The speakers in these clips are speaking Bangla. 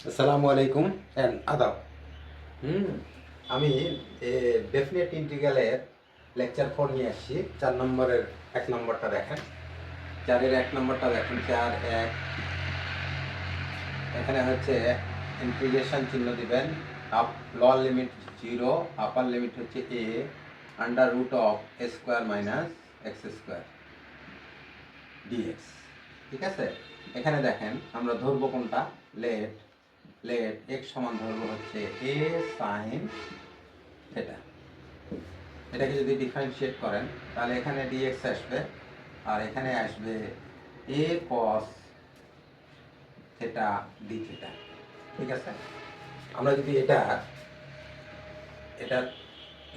আসসালামু আলাইকুম এন্ড আদাব। আমি ডেফিনেট ইন্টিগ্রালের লেকচার 4 নিয়ে আসছি। 4 নম্বরের 1 নম্বরটা দেখেন। 4-এর 1 নম্বরটা দেখেন। 4-1 এখানে হচ্ছে ইন্টিগ্রেশন চিহ্ন দিবেন। লোয়ার লিমিট 0, আপার লিমিট হচ্ছে a under root of a square minus x square dx। ঠিক আছে, এখানে দেখেন আমরা ধরবো কোনটা, লেট x সমান ধরবো হচ্ছে a sin থিটা। এটাকে যদি ডিফারেন্সিয়েট করেন তাহলে এখানে dx আসবে আর এখানে আসবে a cos theta d theta. ঠিক আছে, আমরা যদি এটা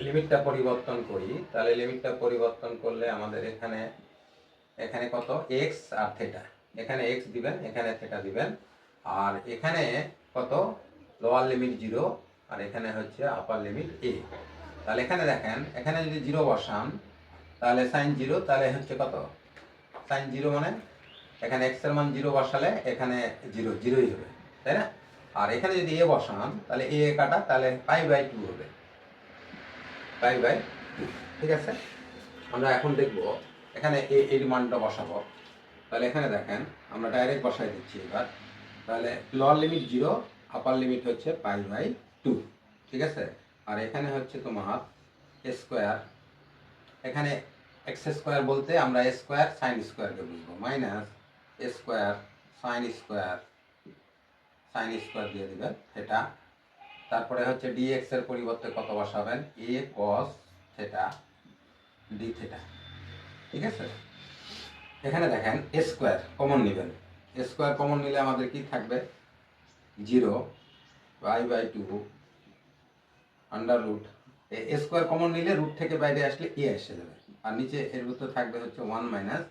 লিমিটটা পরিবর্তন করি তাহলে লিমিটটা পরিবর্তন করলে আমাদের এখানে কত x আর থিটা, এখানে x দিবেন এখানে থিটা দিবেন আর এখানে কত লোয়ার লিমিট 0 আর এখানে হচ্ছে আপার লিমিট a। তাহলে এখানে দেখেন, এখানে যদি 0 বসান তাহলে sin 0, তাহলে হচ্ছে কত sin 0 মানে এখানে x এর মান 0 বসালে এখানে 0 0ই হবে, তাই না? আর এখানে যদি a বসান তাহলে a কাটা, তাহলে π/2 হবে, π/2। ঠিক আছে, আমরা এখন দেখব এখানে এর মানটা বসাবো। তাহলে এখানে দেখেন আমরা ডাইরেক্ট বসাই দিচ্ছি এবার। তাহলে লোয়ার লিমিট 0, আপার লিমিট হচ্ছে π/2। ঠিক আছে, আর এখানে হচ্ছে তোমার স্কোয়ার, এখানে এক্স স্কোয়ার বলতে আমরা স্কোয়ার সাইন স্কোয়ারকে বুঝবো, মাইনাস স্কোয়ার সাইন স্কোয়ার দিয়ে দিবেন এটা। তারপরে হচ্ছে ডিএক্স এর পরিবর্তে কত বসাবেন, এ কস থিটা ডি থিটা। ঠিক আছে, এখানে দেখেন স্কোয়ার কমন নেবেন, স্কোয়ার কমন নিলে আমাদের কি থাকবে, 0 π/2 আন্ডার রুট, স্কোয়ার কমন নিলে রুট থেকে বাইরে আসলে এ এসে যাবে আর নিচে এর ভিতরে থাকবে হচ্ছে 1 মাইনাস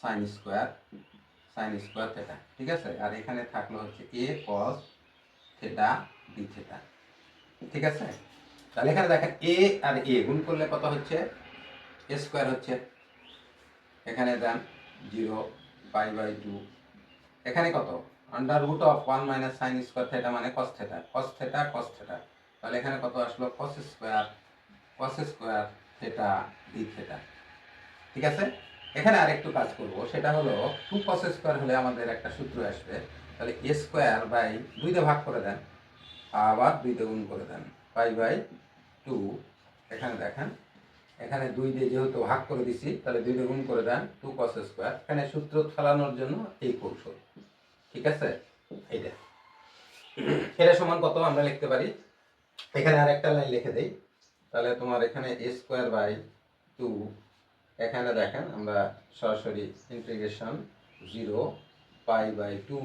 সাইন স্কোয়ার থিটা। ঠিক আছে, আর এখানে থাকলো হচ্ছে এ কস থিটা ডি থিটা। ঠিক আছে, তাহলে এখানে দেখেন এ আর এ গুণ করলে কত হচ্ছে, এ স্কোয়ার হচ্ছে, এখানে দেন 0 π/2, এখানে কত under root of 1 minus sine square theta মানে কস থিটা। তাহলে এখানে কত আসলো, cos square theta d theta. ঠিক আছে, এখানে আরেকটু কাজ করব, সেটা হলো 2 cos স্কোয়ার হলে আমাদের একটা সূত্র আসবে। তাহলে a স্কোয়ার বাই 2 দিয়ে ভাগ করে দেন, আবার 2 দিয়ে গুণ করে দেন, π/2। এখানে দেখেন, এখানে 2 দিয়ে যেহেতু ভাগ করে দিছি তাহলে 2 দিয়ে গুণ করে দেন 2 cos স্কোয়ার। এখানে সূত্র ফেলানোর জন্য এই কৌশল। ঠিক আছে, এটা সমান কত আমরা লিখতে পারি, এখানে আরেকটা লাইন লিখে দেই। তাহলে তোমার এখানে a স্কোয়ার বাই 2, এখানে দেখেন আমরা সরাসরি ইন্টিগ্রেশন 0 π/2।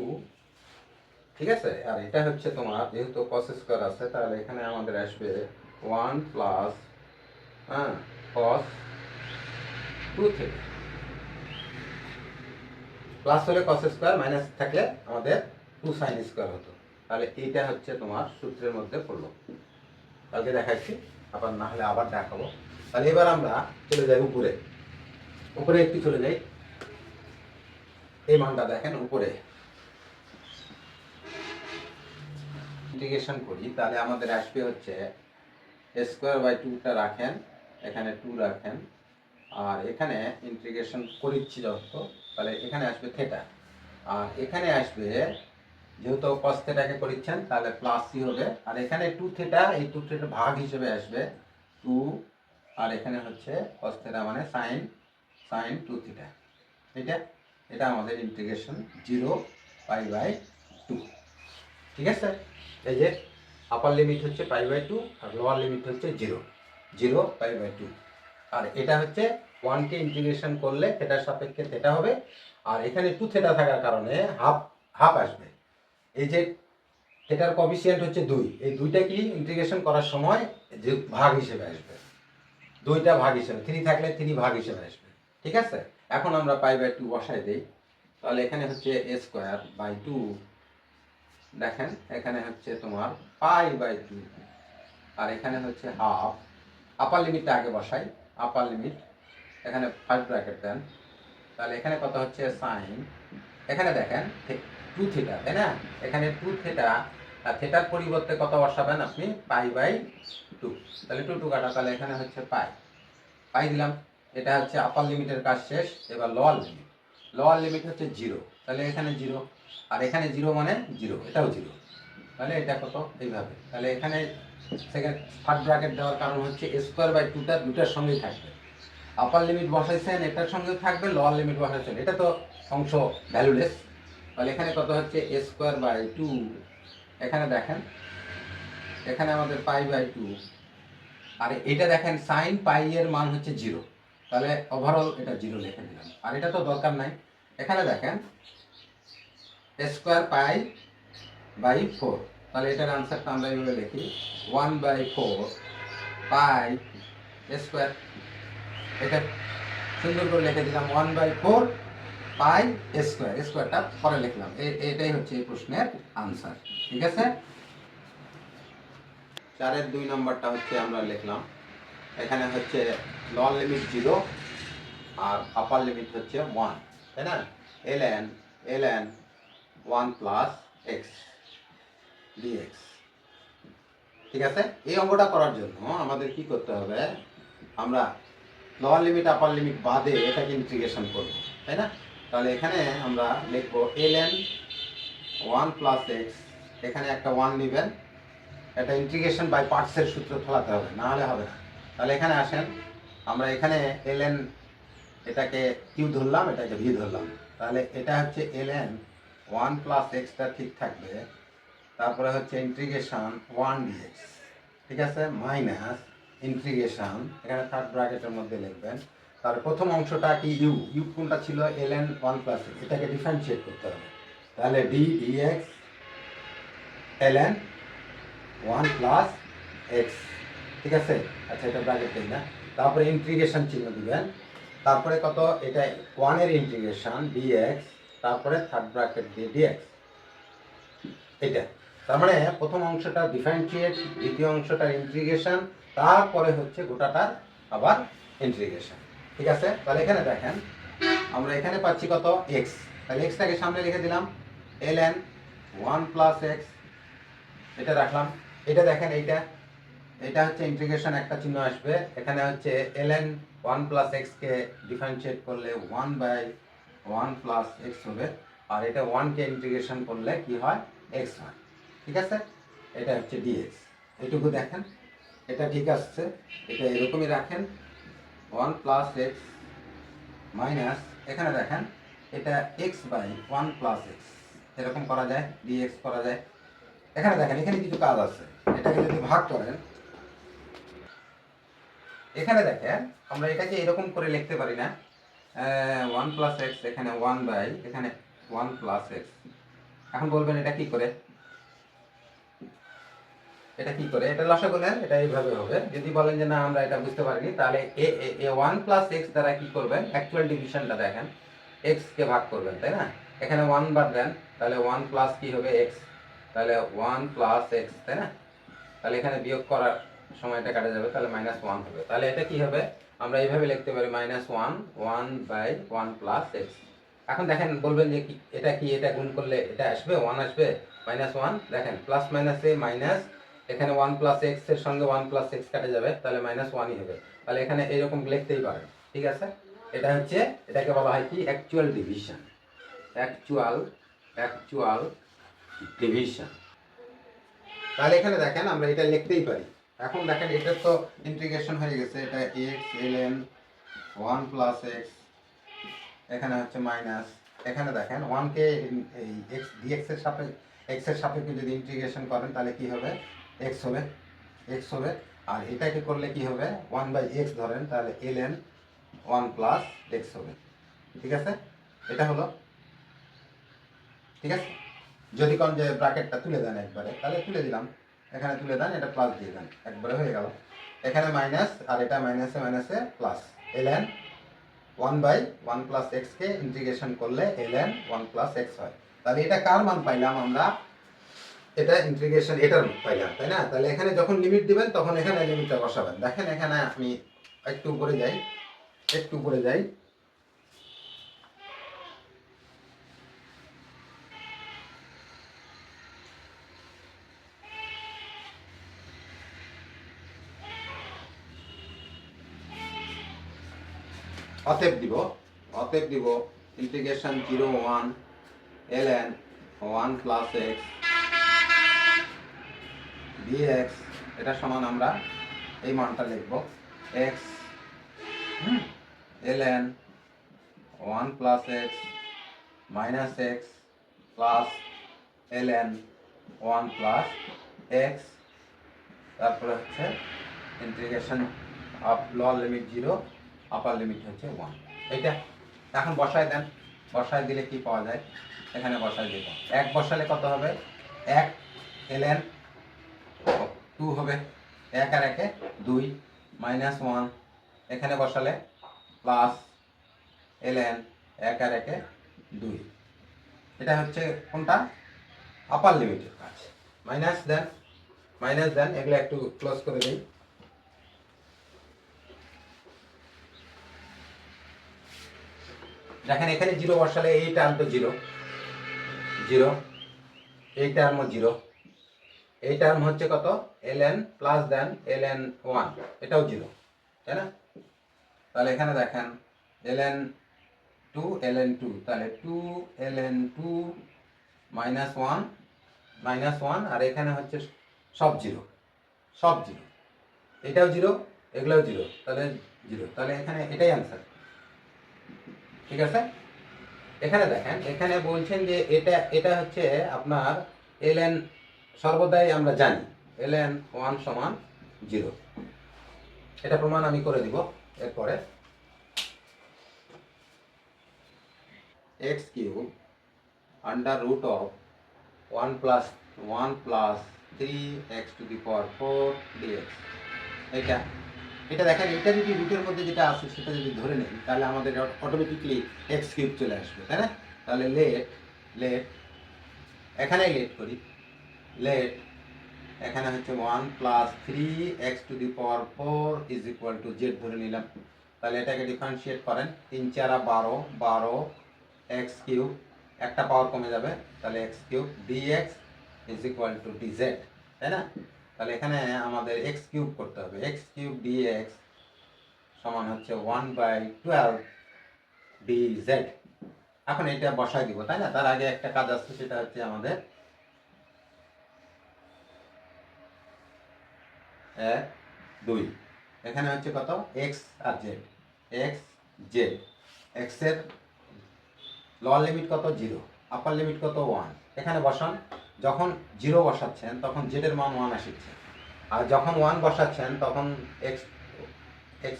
ঠিক আছে, আর এটা হচ্ছে তোমার যেহেতু cos স্কয়ার আছে তাহলে এখানে আমাদের আসবে 1 প্লাস cos 2 থেকে প্লাস হলে cos স্কয়ার, মাইনাস থাকলে আমাদের 2 sin স্কয়ার হতো। তাহলে এইটা হচ্ছে তোমার সূত্রের মধ্যে পড়লো, কালকে দেখাচ্ছি, আবার না হলে আবার দেখাবো। তাহলে এবার আমরা চলে যাই উপরে একটু চলে যাই, এই মানটা দেখেন উপরে ইন্টিগ্রেশন করি তাহলে আমাদের আসবে হচ্ছে স্কোয়ার বাই 2টা রাখেন, এখানে 2 রাখেন আর এখানে ইন্টিগ্রেশন করিচ্ছি যত, তাহলে এখানে আসবে থিটা আর এখানে আসবে যেহেতু cos থিটাকে করিচ্ছেন তাহলে প্লাস সি হবে আর এখানে 2 থিটা, এই 2 থিটা ভাগ হিসেবে আসবে 2 আর এখানে হচ্ছে cos থিটা মানে সাইন 2 থিটা। এটা আমাদের ইন্টিগ্রেশন 0 π/2। ঠিক আছে, এই যে আপার লিমিট হচ্ছে π/2 আর লোয়ার লিমিট হচ্ছে 0 π/2 আর এটা হচ্ছে 1 কে ইন্টিগ্রেশন করলে থিটার সাপেক্ষে থিটা হবে আর এখানে 2 থিটা থাকার কারণে হাফ আসবে। এই যে থিটার কোএফিসিয়েন্ট হচ্ছে 2, এই 2টা কি ইন্টিগ্রেশন করার সময় যে ভাগ হিসেবে আসবে, 2টা ভাগ হিসেবে, 3 থাকলে 3 ভাগ হিসেবে আসবে। ঠিক আছে, এখন আমরা π/2 বসাই দেই, তাহলে এখানে হচ্ছে a স্কয়ার বাই 2, দেখেন এখানে হচ্ছে তোমার π/2 আর এখানে হচ্ছে হাফ। আপার লিমিটটা আগে বসাই, আপার লিমিট এখানে 5 ব্র্যাকেট দেন, তাহলে এখানে কত হচ্ছে সাইন, এখানে দেখেন 2 থিটা, তাই না? এখানে 2 থিটা আর থিটার পরিবর্তে কত বসাবেন আপনি পাই বাই 2, তাহলে 2 কাটা, তাহলে এখানে হচ্ছে পাই পাই দিলাম। এটা হচ্ছে আপার লিমিটের কাজ শেষ। এবার লোয়ার লিমিট হচ্ছে 0, তাহলে এখানে 0 আর এখানে 0 মানে 0, এটাও 0, তাহলে এটা কত এইভাবে। তাহলে এখানে সেকেন্ড থার্ড ব্র্যাকেট দেওয়ার কারণ হচ্ছে স্কোয়ার বাই 2টা দুটার সঙ্গেই থাকবে। আপার লিমিট বসাইছেন এটার সঙ্গেও থাকবে, লোয়ার লিমিট বসাইছেন, এটা তো অংশ ভ্যালুলেস, তাহলে এখানে কত হচ্ছে স্কোয়ার বাই 2। এখানে দেখেন এখানে আমাদের পাই বাই 2, আর এটা দেখেন সাইন পাই এর মান হচ্ছে 0, তাহলে ওভারঅল এটা 0 লিখে দিলাম, আর এটা তো দরকার নাই। এখানে দেখেন স্কোয়ার পাই বাই 4, তাহলে এটার আনসারটা আমরা এইভাবে লিখি 1/4 পাই স্কোয়ার। এটা সুন্দর করে লিখে দিলাম 1/4 পাই স্কোয়ার, স্কোয়ারটা পরে লিখলাম। এটাই হচ্ছে এই প্রশ্নের আনসার। ঠিক আছে, 4-এর 2 নম্বরটা হচ্ছে আমরা লিখলাম। এখানে হচ্ছে লোয়ার লিমিট 0 আর আপার লিমিট হচ্ছে 1, তাই না। ln 1 plus x dx. ঠিক আছে, এই অঙ্কটা করার জন্য আমাদের কি করতে হবে, আমরা লোয়ার লিমিট আপার লিমিট বাদে এটাকে ইন্টিগ্রেশন করব, তাই না। তাহলে এখানে আমরা লিখবো ln 1 প্লাস এক্স, এখানে একটা 1 নেবেন, এটা ইন্টিগ্রেশন বাই পার্টসের সূত্র ফলাতে হবে, না হলে হবে না। তাহলে এখানে আসেন, আমরা এখানে ln এটাকে কিউ ধরলাম, এটাকে ভি ধরলাম, তাহলে এটা হচ্ছে ln 1 প্লাস এক্সটা ঠিক থাকবে, তারপরে হচ্ছে ইন্টিগ্রেশন 1 dx, ঠিক আছে, মাইনাস ইন্টিগ্রেশন, এখানে থার্ড ব্র্যাকেটের মধ্যে লিখবেন। তার প্রথম অংশটা কি ইউ কোনটা ছিল ln 1 প্লাস এক্স, এটাকে ডিফারেন্সিয়েট করতে হবে, তাহলে D dx ln 1 plus x. ঠিক আছে, আচ্ছা এটা ব্র্যাকেট দেই না, তারপরে ইন্টিগ্রেশন চিহ্ন দিবেন, তারপরে কত, এটা 1 এর ইন্টিগ্রেশন dx, তারপরে থার্ড ব্র্যাকেট দিয়ে dx, এটা। তার মানে প্রথম অংশটা ডিফারেন্সিয়েট, দ্বিতীয় অংশটার ইন্টিগ্রেশন, তারপরে হচ্ছে গোটাটার আবার ইন্টিগ্রেশন। ঠিক আছে, তাহলে এখানে দেখেন আমরা এখানে পাচ্ছি কত x, তাহলে xটাকে সামনে লিখে দিলাম ln 1 প্লাস এক্স, এটা রাখলাম। এটা দেখেন এটা হচ্ছে ইন্টিগ্রেশন, একটা চিহ্ন আসবে, এখানে হচ্ছে ln 1 প্লাস এক্সকে ডিফারেন্সিয়েট করলে 1/1 প্লাস এক্স হবে, আর এটা 1কে ইন্টিগ্রেশন করলে কি হয় x হয়। ঠিক আছে, এটা হচ্ছে dx, এইটুকু দেখেন এটা ঠিক আসছে, এটা এরকমই রাখেন 1 প্লাস এক্স মাইনাস, এখানে দেখেন এটা x/1 প্লাস এক্স, এরকম করা যায়, dx করা যায়। এখানে দেখেন এখানে কিছু কাজ আছে, এটাকে যদি ভাগ করেন, এখানে দেখেন আমরা এটাকে এরকম করে লিখতে পারি না 1 প্লাস এক্স, এখানে 1 এখানে 1 প্লাস এক্স। এখন বলবেন এটা কি করে, এটা লসাগু নেন, এটা এইভাবে হবে। যদি বলেন যে না আমরা এটা বুঝতে পারিনি, তাহলে এ 1 প্লাস এক্স দ্বারা কি করবেন, অ্যাকচুয়াল ডিভিশনটা দেখেন, এক্স কে ভাগ করবেন, তাই না। এখানে 1 বার দেন, তাহলে 1 প্লাস কি হবে এক্স, তাহলে 1 প্লাস এক্স, তাই না। তাহলে এখানে বিয়োগ করার সময়টা কাটা যাবে, তাহলে -1 হবে। তাহলে এটা কি হবে, আমরা এইভাবে লিখতে পারি -1 প্লাস এক্স। এখন দেখেন বলবেন যে কি এটা গুণ করলে এটা আসবে 1 আসবে, -1, দেখেন প্লাস মাইনাসে মাইনাস, এখানে 1 প্লাস এক্স এর সঙ্গে 1 প্লাস এক্স কাটে যাবে, তাহলে -1ই হবে। তাহলে এখানে এরকম লিখতেই পারেন। ঠিক আছে, এটা হচ্ছে, এটাকে বলা হয় কি অ্যাকচুয়াল ডিভিশন, অ্যাকচুয়াল ডিভিশন। তাহলে এখানে দেখেন আমরা এটা লিখতেই পারি। এখন দেখেন এটা তো ইন্টিগ্রেশন হয়ে গেছে, এটা x ln 1 প্লাস এক্স, এখানে হচ্ছে মাইনাস, এখানে দেখেন 1 কে এই x dx এর সাপেক্ষে, x এর সাপেক্ষে যদি ইন্টিগ্রেশন করেন তাহলে কি হবে x হবে, আর এটাকে করলে কি হবে 1/x ধরেন, তাহলে ln 1 প্লাস x হবে। ঠিক আছে, এটা হলো। ঠিক আছে, যদি কোন যে ব্র্যাকেটটা তুলে দেন একবারে, তাহলে তুলে দিলাম, এখানে তুলে দেন, এটা প্লাস দিয়ে দেন, একবারে হয়ে গেল। এখানে মাইনাস আর এটা মাইনাসে মাইনাসে প্লাস, ln 1/1 প্লাস এক্স কে ইন্টিগ্রেশন করলে ln 1 প্লাস এক্স হয়। তাহলে এটা কার মান পাইলাম আমরা, এটা ইন্টিগ্রেশন এটার পাইলাম, তাই না। তাহলে এখানে যখন লিমিট দিবেন তখন এখানে লিমিটটা বসাবেন। দেখেন এখানে আমি একটু উপরে যাই, অতএব দিব integration 0 1 ln 1 plus x dx, এটা সমান আমরা এই মানটা লিখব x ln 1 plus x minus x plus ln 1 plus x, তারপরে হচ্ছে integration of lower limit 0 upper limit হচ্ছে 1। এইটা এখন বসায় দেন, বসায় দিলে কি পাওয়া যায়, এখানে বসায় দেব 1 বসালে কত হবে 1 ln 2 হবে, 1 আর 1 2 মাইনাস 1, এখানে বসালে প্লাস ln 1 আর 1 2। এটা হচ্ছে কোনটা আপার লিমিটের কাজ। মাইনাস দেন এগুলো একটু ক্লোজ করে দিই। দেখেন এখানে 0 বসালে এই টার্ম তো 0 এই টার্মও 0, এই টার্ম হচ্ছে কত ln প্লাস দেন ln 1, এটাও 0, তাই না? তাহলে এখানে দেখেন ln 2 তাহলে 2 ln 2 মাইনাস 1 আর এখানে হচ্ছে সব 0, এটাও 0 এগুলোও 0, তাহলে 0, তাহলে এখানে এটাই অ্যান্সার। ঠিক আছে, এখানে দেখেন এখানে বলছেন যে এটা হচ্ছে আপনার ln, সর্বদাই আমরা জানি ln 1 সমান 0, এটা প্রমাণ আমি করে দিব এরপরে। x cube under root of 1 plus 3x to the power 4 dx, এটা দেখেন এটা যদি রুটের মধ্যে যেটা আছে সেটা যদি ধরে নেই তাহলে আমাদের অটোমেটিকলি x কিউব চলে আসবে, তাই না? তাহলে লেট এখানে লেট করি, এখানে হচ্ছে 1 plus 3x to the power 4 is equal two z ধরে নিলাম। তাহলে এটাকে ডিফারেন্সিয়েট করেন, 3 4 12 x কিউব, একটা পাওয়ার কমে যাবে, তাহলে x cube dx is equal two dz, তাই না? তাহলে এখানে আমাদের x কিউব করতে হবে, x কিউব dx সমান হচ্ছে 1/12 dz। এখন এটা বসাই দিব, তাই না? তার আগে একটা কাজ আছে, সেটা হচ্ছে আমাদের 1 2, এখানে হচ্ছে কত x আর z, x এর লোয়ার লিমিট কত 0, আপার লিমিট কত 1, এখানে বসান। যখন 0 বসাচ্ছেন তখন z এর মান 1 আসছে, আর যখন 1 বসাচ্ছেন তখন x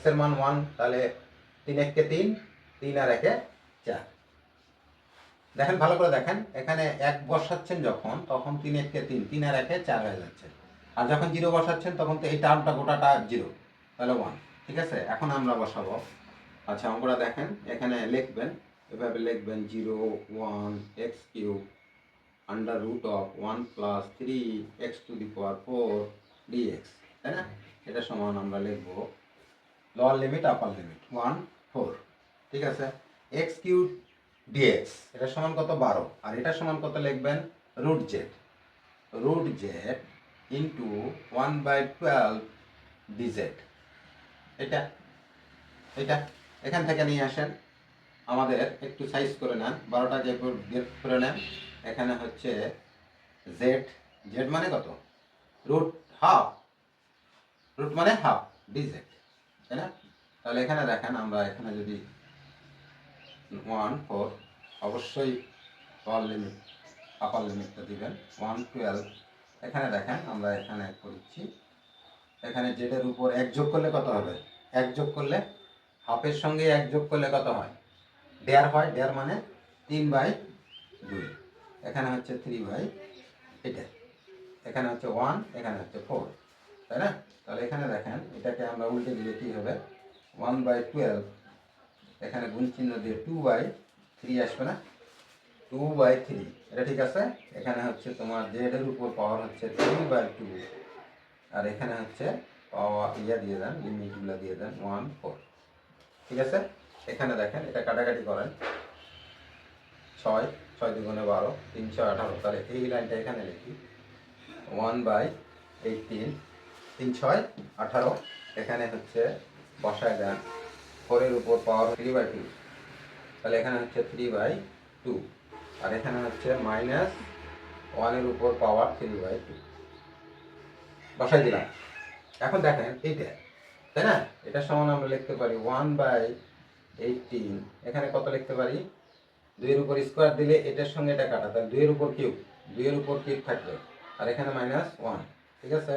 এর মান 1, তাহলে 3 1 কে 3, 3 আর 1 4। দেখেন ভালো করে দেখেন, এখানে 1 বসাচ্ছেন যখন তখন 3 1 কে 3, 3 আর 1 4 হয়ে যাচ্ছে, আর যখন 0 বসাচ্ছেন তখন তো এই টার্মটা গোটাটা 0, তাহলে 1। ঠিক আছে, এখন আমরা বসাবো। আচ্ছা অঙ্কটা দেখেন, এখানে লিখবেন, এভাবে লিখবেন 0 1 x cube under root of 1 plus 3x to the power 4 dx, তাই না? এটা সমান আমরা লিখব লোয়ার লিমিট আপার লিমিট 1 4। ঠিক আছে, x কিউব dx এটা সমান কত 12, আর এটা সমান কত লিখবেন রুট z ইন্টু 1/12 dz। এটা এখান থেকে নিয়ে আসেন, আমাদের একটু সাইজ করে নেন, 12টাকে বের করে নেন। এখানে হচ্ছে z মানে কত রুট মানে হাফ dz, তাই না? তাহলে এখানে দেখেন, আমরা এখানে যদি 1 4, অবশ্যই লোয়ার লিমিট আপার লিমিটটা দিবেন 1 12। এখানে দেখেন আমরা এখানে করছি, এখানে জেডের উপর 1 যোগ করলে কত হবে, 1 যোগ করলে হাফের সঙ্গে 1 যোগ করলে কত হয়, দেড় হয়, দেড় মানে 3/2, এখানে হচ্ছে 3/, এটা এখানে হচ্ছে 1, এখানে হচ্ছে 4, তাই না? তাহলে এখানে দেখেন এটাকে আমরা উল্টে দিলে কি হবে 1/12, এখানে গুণ চিহ্ন দিয়ে 2/3 আসবে না, 2/3, এটা ঠিক আছে। এখানে হচ্ছে তোমার জেড এর উপর পাওয়ার হচ্ছে 3/2, আর এখানে হচ্ছে পাওয়ার দিয়ে দেন, লিমিটগুলো দিয়ে দেন 1 4। ঠিক আছে, এখানে দেখেন এটা কাটাকাটি করেন, 6 6 2 12, 3 6 18, তাহলে এই লাইনটা এখানে লিখি 1/18, 3 6 18, এখানে হচ্ছে বসায় দেন 4 এর উপর পাওয়ার 3/2, তাহলে এখানে হচ্ছে 3/2, আর এখানে হচ্ছে -1 এর উপর পাওয়ার 3/2 বসাই দিলাম। এখন দেখেন এইটা, তাই না, এটা সমান আমরা লিখতে পারি 1/18, এখানে কত লিখতে পারি, 2 এর উপর স্কোয়ার দিলে এটার সঙ্গে এটা কাটা, তাহলে 2 এর উপর কিউব, 2 এর উপর কিউব থাকবে, আর এখানে -1, ঠিক আছে।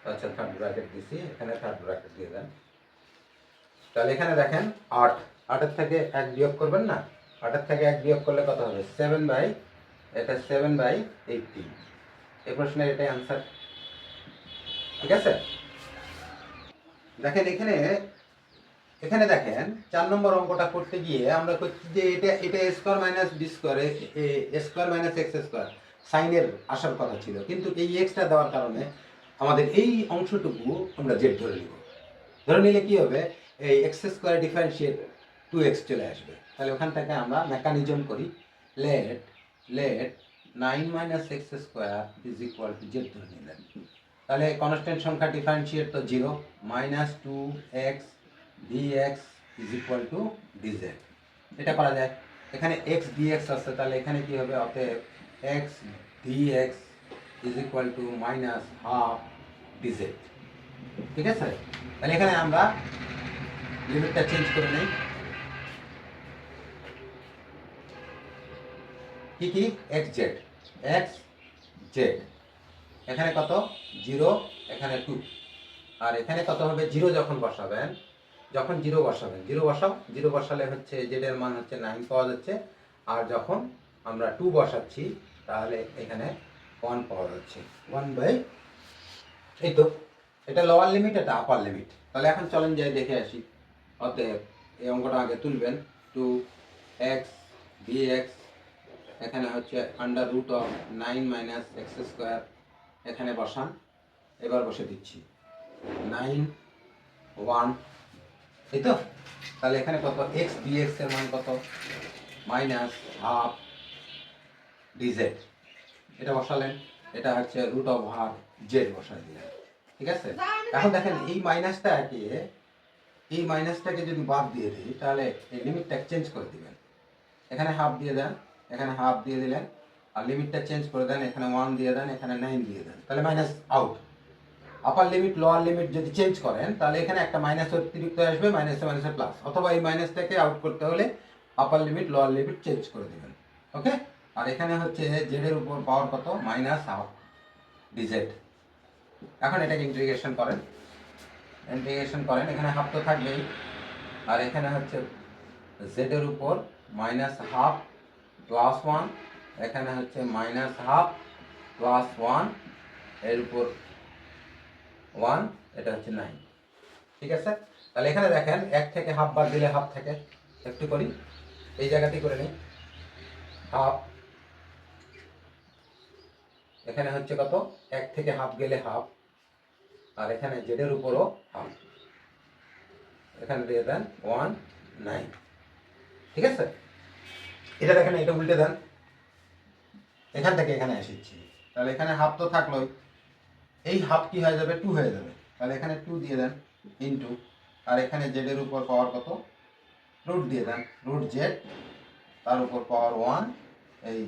আচ্ছা, থার্ড ব্র্যাকেট দিছি, এখানে থার্ড ব্র্যাকেট দিয়ে দেন। তাহলে এখানে দেখেন 8, 8-এর থেকে 1 বিয়োগ করবেন না, 8-এর থেকে 1 বিয়োগ করলে কত হবে, 7/18। এই প্রশ্নের এটাই আনসার, ঠিক আছে। দেখেন এখানে এখানে দেখেন 4 নম্বর অঙ্কটা করতে গিয়ে আমরা করছি যে এটা square minus b square, square minus x square সাইনের আসার কথা ছিল, কিন্তু এই এক্সটা দেওয়ার কারণে আমাদের এই অংশটুকু আমরা জেড ধরে নিব। ধরে নিলে কি হবে, এই এক্স স্কোয়ার ডিফারেন্সিয়েট 2x চলে আসবে। তাহলে ওখান থেকে আমরা মেকানিজম করি, let 9 - x square is equal to z ধরে নিলেন। তাহলে কনস্ট্যান্ট সংখ্যা ডিফারেন্সিয়েট তো 0, -2x dx is equal two dz। এটা করা যায়, এখানে x dx আছে, তাহলে এখানে কি হবে, অতএব x dx is equal two -12 dz, ঠিক আছে। তাহলে এখানে আমরা লিমিটটা চেঞ্জ করে নেই, কি xz, এখানে কত 0, এখানে 2, আর এখানে কত হবে 0 যখন বসাবেন, যখন 0 বসাও, 0 বসালে হচ্ছে জেড এর মান হচ্ছে 9 পাওয়া যাচ্ছে, আর যখন আমরা 2 বসাচ্ছি তাহলে এখানে 1 পাওয়া যাচ্ছে, 1/, এই তো, এটা লোয়ার লিমিট, এটা আপার লিমিট। তাহলে এখন চলেন যাই দেখে আসি। অতএব এই অঙ্কটা আগে তুলবেন, 2x dx, এখানে হচ্ছে √9 - x স্কোয়ার, এখানে বসান, এবার বসে দিচ্ছি 9, 1, এই তো। তাহলে এখানে কত, x dx এর মান কত, -12 dz, এটা বসালেন, এটা হচ্ছে √z বসাই দিলেন, ঠিক আছে। এখন দেখেন এই মাইনাসটাকে যদি বাদ দিয়ে দিই, তাহলে এই লিমিটটা চেঞ্জ করে দিবেন, এখানে হাফ দিয়ে দেন, এখানে হাফ দিয়ে দিলেন, আর লিমিটটা চেঞ্জ করে দেন, এখানে 1 দিয়ে দেন, এখানে 9 দিয়ে দেন, তাহলে মাইনাস আউট। আপার লিমিট লোয়ার লিমিট যদি চেঞ্জ করেন, তাহলে এখানে একটা মাইনাস অতিরিক্ত আসবে, মাইনাসে প্লাস, অথবা এই মাইনাসটাকে আউট করতে হলে আপার লিমিট লোয়ার লিমিট চেঞ্জ করে দেবেন, ওকে। আর এখানে হচ্ছে জেড এর উপর পাওয়ার কত, -12 dz। এখন এটাকে ইন্টিগ্রেশন করেন, এখানে হাফ তো থাকবেই, আর এখানে হচ্ছে জেড এর উপর -12 + 1, এখানে হচ্ছে -12 + 1 এর উপর 1, এটা হচ্ছে 9, ঠিক আছে। তাহলে এখানে দেখেন 1 থেকে হাফ বাদ দিলে হাফ থাকে, একটু করি, এই জায়গাতেই করে নিই, হাফ, এখানে হচ্ছে কত, 1 থেকে হাফ গেলে হাফ, আর এখানে জেডের উপরও হাফ, এখানে দিয়ে দেন 1, 9, ঠিক আছে। এটা দেখেন, এটা উল্টে দেন, এখান থেকে এখানে এসেছি, তাহলে এখানে হাফ তো থাকলোই, এই হাফ কি হয়ে যাবে, 2 হয়ে যাবে, তাহলে এখানে 2 দিয়ে দেন ইনটু, আর এখানে জেড এর উপর পাওয়ার কত, রুট দিয়ে দেন, √z, তার উপর পাওয়ার 1, এই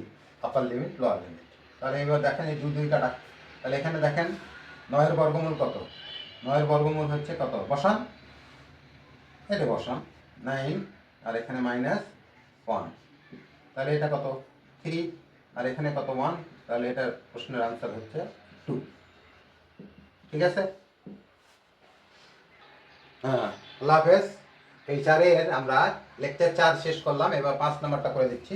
আপার লিমিট লোয়ার লিমিট। তাহলে এবার দেখেন এই 2 2 কাটা, তাহলে এখানে দেখেন 9 এর বর্গমূল কত, 9 এর বর্গমূল হচ্ছে কত, বসান, এটা বসান 9, আর এখানে -1, তাহলে এটা কত 3, আর এখানে কত 1, তাহলে এটার প্রশ্নের আনসার হচ্ছে 2, ঠিক আছে। হ্যাঁ, আল্লাহ হাফেজ। এই 4 এর আমরা লেকচার 4 শেষ করলাম, এবার 5 নাম্বারটা করে দিচ্ছি।